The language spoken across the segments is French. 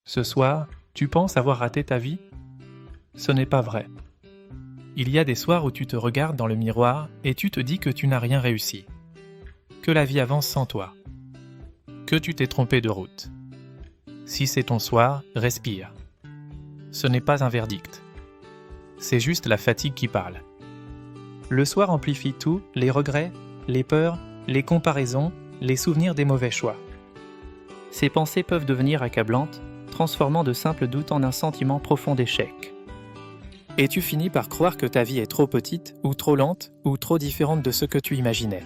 Ce soir, tu penses avoir raté ta vie? Ce n'est pas vrai. Il y a des soirs où tu te regardes dans le miroir et tu te dis que tu n'as rien réussi, que la vie avance sans toi, que tu t'es trompé de route. Si c'est ton soir, respire. Ce n'est pas un verdict. C'est juste la fatigue qui parle. Le soir amplifie tout, les regrets, les peurs, les comparaisons, les souvenirs des mauvais choix. Ces pensées peuvent devenir accablantes, transformant de simples doutes en un sentiment profond d'échec. Et tu finis par croire que ta vie est trop petite, ou trop lente, ou trop différente de ce que tu imaginais.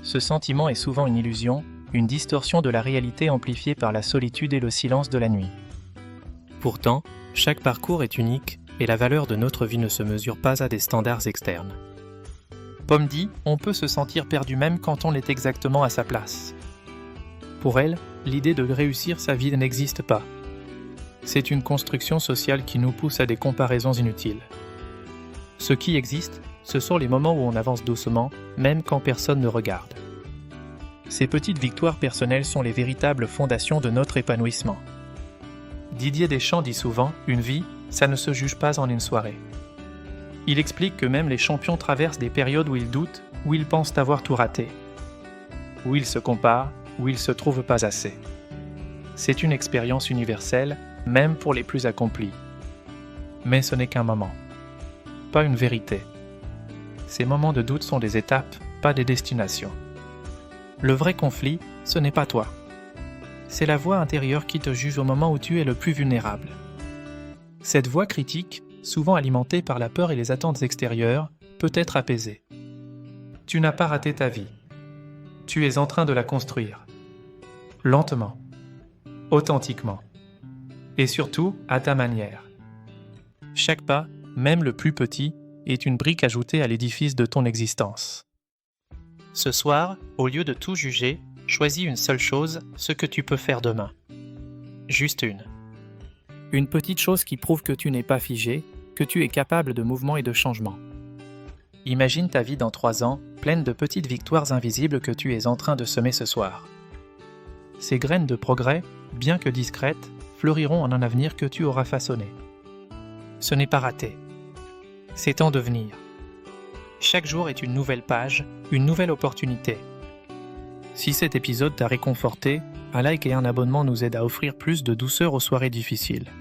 Ce sentiment est souvent une illusion, une distorsion de la réalité amplifiée par la solitude et le silence de la nuit. Pourtant, chaque parcours est unique, et la valeur de notre vie ne se mesure pas à des standards externes. Pomme dit, on peut se sentir perdu même quand on est exactement à sa place. Pour elle, l'idée de réussir sa vie n'existe pas. C'est une construction sociale qui nous pousse à des comparaisons inutiles. Ce qui existe, ce sont les moments où on avance doucement, même quand personne ne regarde. Ces petites victoires personnelles sont les véritables fondations de notre épanouissement. Didier Deschamps dit souvent, une vie, ça ne se juge pas en une soirée. Il explique que même les champions traversent des périodes où ils doutent, où ils pensent avoir tout raté, où ils se comparent, où ils ne se trouvent pas assez. C'est une expérience universelle, même pour les plus accomplis. Mais ce n'est qu'un moment, pas une vérité. Ces moments de doute sont des étapes, pas des destinations. Le vrai conflit, ce n'est pas toi. C'est la voix intérieure qui te juge au moment où tu es le plus vulnérable. Cette voix critique, souvent alimentée par la peur et les attentes extérieures, peut être apaisée. Tu n'as pas raté ta vie. Tu es en train de la construire. Lentement, authentiquement, et surtout à ta manière. Chaque pas, même le plus petit, est une brique ajoutée à l'édifice de ton existence. Ce soir, au lieu de tout juger, choisis une seule chose, ce que tu peux faire demain. Juste une. Une petite chose qui prouve que tu n'es pas figé, que tu es capable de mouvement et de changement. Imagine ta vie dans 3 ans, pleine de petites victoires invisibles que tu es en train de semer ce soir. Ces graines de progrès, bien que discrètes, fleuriront en un avenir que tu auras façonné. Ce n'est pas raté. C'est en devenir. Chaque jour est une nouvelle page, une nouvelle opportunité. Si cet épisode t'a réconforté, un like et un abonnement nous aident à offrir plus de douceur aux soirées difficiles.